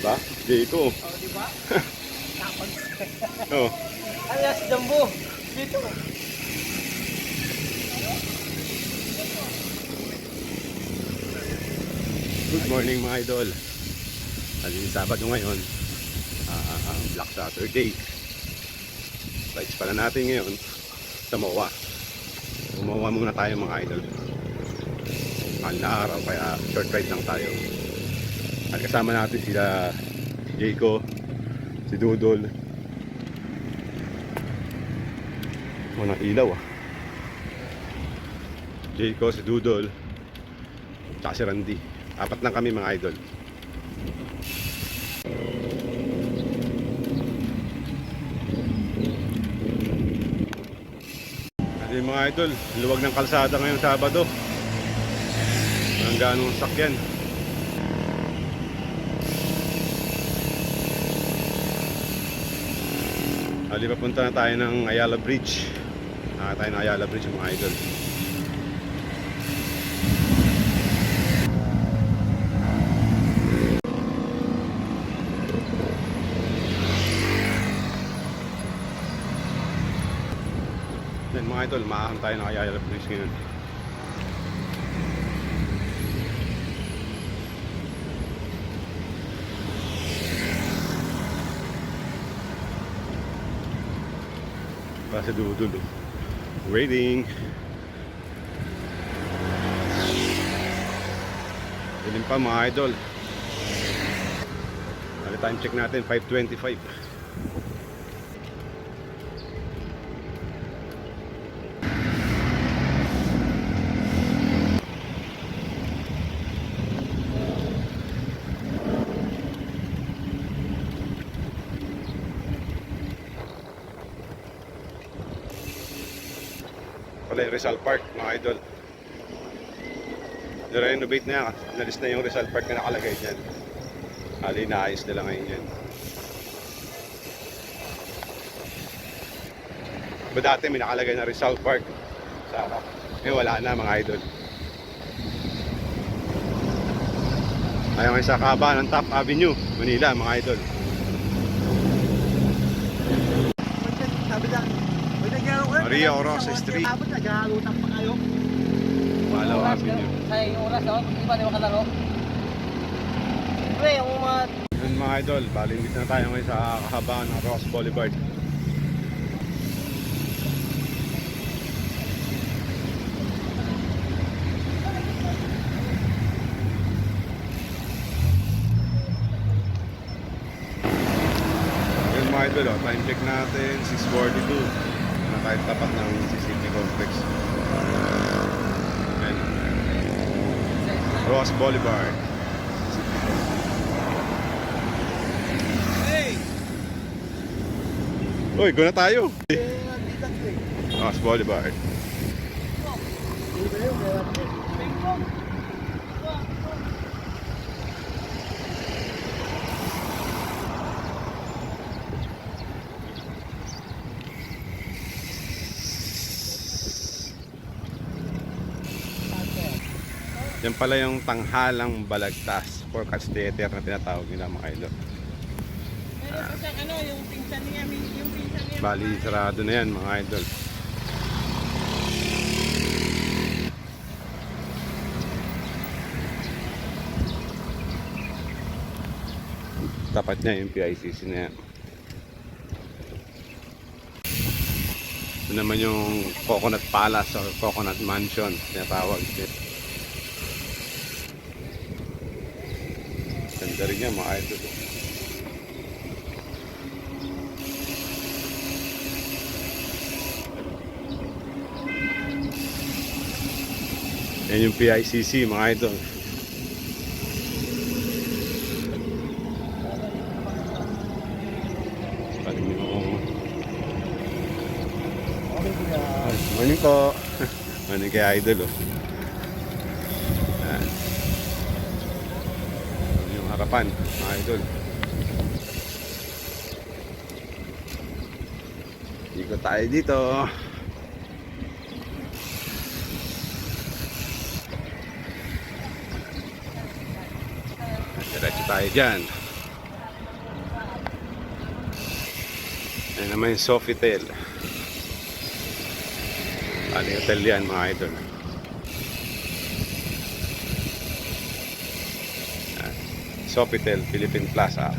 Ba? Dito. Oh, di ba? Kapag. Oh. Ay, si Jumbo. Dito. Good morning mga idol. Aling Sabado ngayon. Black Saturday. Rides pala natin ngayon sa MOA. MOA muna tayo mga idol. Mahal na araw kaya short ride lang tayo. At kasama natin sila Jayco, si Dudol. Walang ilaw ah. Jayco, si Dudol, tsaka si Randy. Apat lang kami mga idol. Kasi mga idol, luwag ng kalsada ngayong Sabado. Walang ganong sakyan. Ali, papunta na tayo ng Ayala Bridge. Nakaka tayo ng Ayala Bridge mga idol. Yan mga idol, maahang tayo ng Ayala Bridge ngayon. Kasi Dudol waiting. Dilim pa mga idol. Time check natin 5:25. Pala yung Rizal Park mga idol. Nirenovate na yan. Nalis na yung Rizal Park na nakalagay dyan. Hali naayos nila ngayon yan. Ba dati may nakalagay na Rizal Park sa harap. Wala na mga idol. Ayaw ngayon sa kaba ng Top Avenue, Manila mga idol. Sabi lang. Maria Orosa Street. Abot na, nag-aalutang pa kayo. Malaw Avenue. Sa yung oras, iba na yung makalaro. Pre, yung mga... Yun mga idol, bali dito na tayo ngayon sa kahabaan ng Ross Boulevard. Yun mga idol, time check natin 6:42. Na tayo tapat ng CCP Complex. Ayan. Ross Boulevard. Hey! Uy, go na tayo. Ross Boulevard. Yan pala yung tanghalang balagtas, forecast theater na tinatawag nila mga idol. Meron pa siyang ano, yung pinsan niya, Bali, sarado na yan mga idol. Tapat niya yung PICC na yan. Ito naman yung Coconut Palace or Coconut Mansion tinatawag. Ganda rin yan mga idol. Yan yung PICC mga idol. Morning po. Morning kay idol oh. Yan. Yung harapan mga idol. Ikot tayo dito. Diretso tayo dyan. Ayan naman yung Sofitel. Aling hotel yan mga idol. Ayan. Sofitel, Philippine Plaza.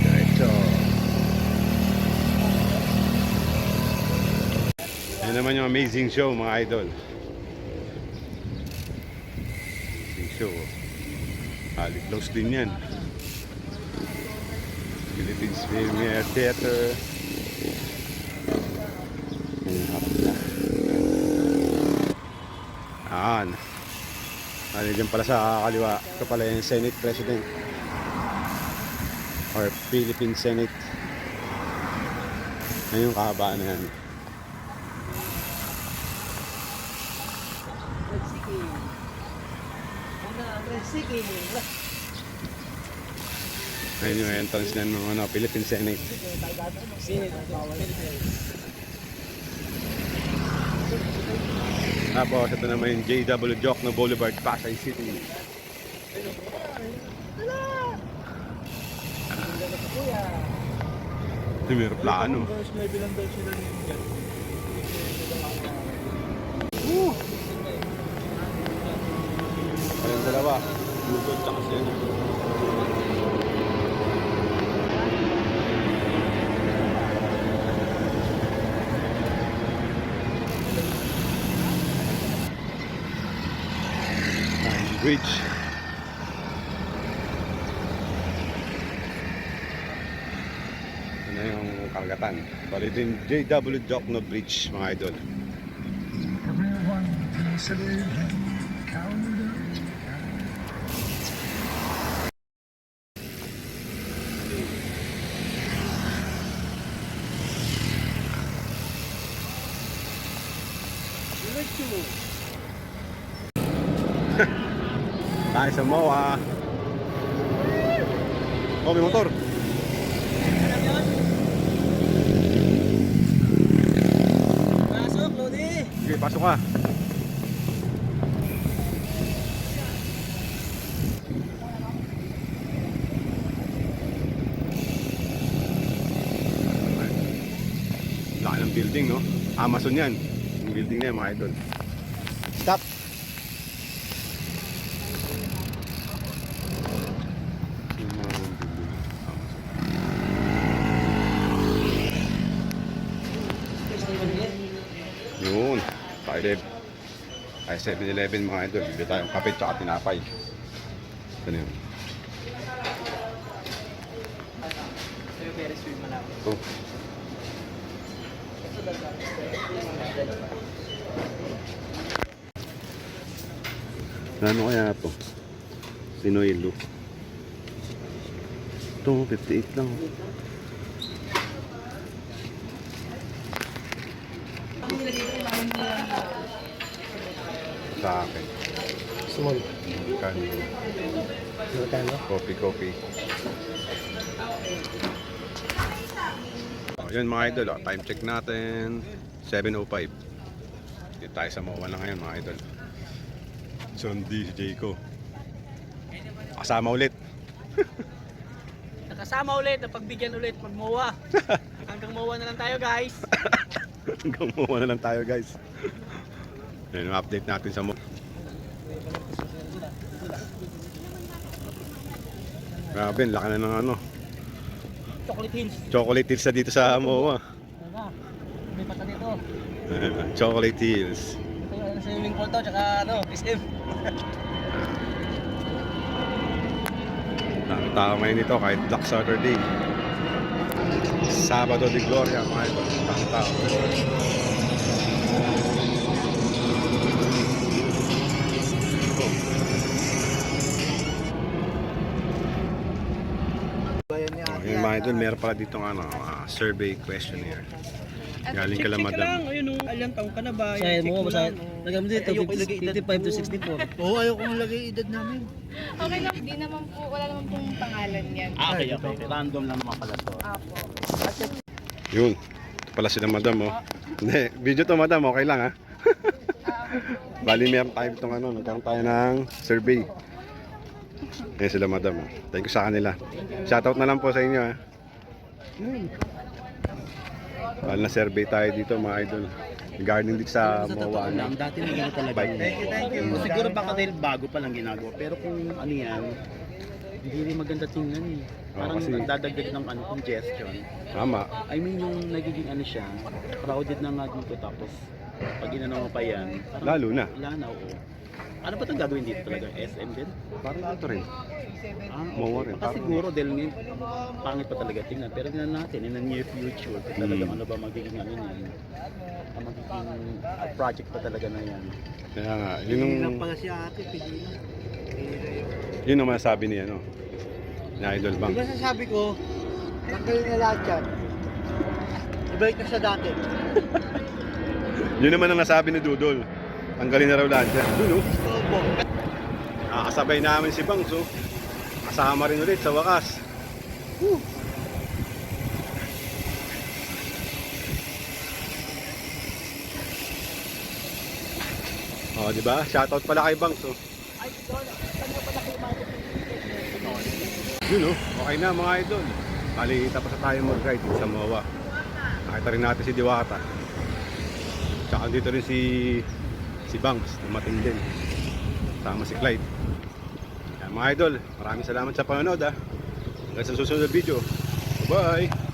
Diretso. Ayan naman yung amazing show mga idol. Amazing show. Ali close din yan. Philippines Premier Theater. Ayan. Ano dyan pala sa kaliwa. Ito pala yung Senate President. Or Philippine Senate. Ayun yung kahabaan na yan. Ayun yung entrance ng Philippine Senate. Tapos ito naman yung JW Jokno Boulevard, Pasay City. Ito may aeroplano. May bilang daw sila ninyo. Ayun dalawa. Lugod tsaka siya. Bridge. Ito na yung karagatan. Bali ito yung JW Jokno Bridge mga idol. Everyone consider him coward. Tayo sa MOA. Oh, may motor. Pasok, Lodi! Sige, pasok ka. Laki ng building, no? Amazon yan. Yung building na yan, mga idol. Stop! Yung mga building, Amazon. Yun. Tayo 7-Eleven mga idol. Bili tayong kape tsaka tinapay. Ito na yun. Ito. Ano kaya ito? Sinoilo. Ito, 58 lang. Sa akin. Small. Kanino. Magkano? Coffee. Oh, yun mga idol, oh. Time check natin 7:05. Dito tayo sa MOA na ngayon mga idol. So DJ ko kasama ulit. Nakasama ulit, napagbigyan ulit, mag-MOA. Hanggang MOA na lang tayo, guys. Hanggang MOA na lang tayo guys. Yun yung update natin sa MOA. Grabe, laki na ng ano, Chocolate Hills. Chocolate Hills na dito sa MOA. Ano? May pata dito. Chocolate Hills. Ito yung swimming pool to, tsaka SM. Dami tao ngayon dito kahit Black Saturday. Sabado de Gloria mga idol. Dami tao. Yung mga idol, meron pala dito survey questionnaire. Galing kala madam. Ayun o, ilang taong ka na ba? Sayang mo, basta lagyan mo dito, Ayoko ilagay edad 55 to 64. Oo, ayoko malagay edad namin. Okay lang, di naman po, wala naman pong pangalan yan. Okay. Random lang naman pala to. Apo. Yun. Ito pala sila madam oh. Hindi, video to madam, okay lang ha. Bali, meron tayo itong ano, nagkaroon tayo ng survey. Yan sila, madam. Thank you sa kanila. Shoutout na lang po sa inyo. Bali na survey tayo dito, mga idol. Regarding dito sa Sa totoo MOA. lang, dati na gano'n talaga. Bike. Thank you. Siguro baka dahil bago pa lang ginagawa. Pero kung ano yan, hindi rin maganda tingnan eh. Parang kasi- nagdadagdag ng ano, congestion. Tama. I mean yung nagiging ano siya, crowded na nga dito tapos pag inano mo pa yan, parang Lalo na. wala na, oo. Ano ba itong gagawin dito talaga? SM din? Parang dito rin. Ah, Mowa okay. rin, Baka parang- siguro dahil ngayon, pangit pa talaga tingnan. Pero tingnan natin in the near future kung talagang ano ba magiging ano yan. Ang magiging project pa talaga na yan. Kaya nga, yun yung, siya ate, pigilan. yun ang masasabi ni ano, ni Idol Bang. Diba sasabi ko, tanggalin na lahat yan. Ibalik na sa dati. Yun naman ang nasabi ni Dudol. Tanggalin na raw lahat yan. Yun oh. Nakakasabay namin si Bang, so kasama rin ulit sa wakas. Woo! Oh, di ba? Shoutout pala kay Bang, so. Yun oh, okay na mga idol. Bali, tapos na tayo mag-ride sa MOA. Nakita rin natin si Diwata. Tsaka dito rin si Banks, dumating din. Sama si Clyde. Yan, mga idol, maraming salamat sa panonood. Hanggang sa susunod na video. Bye!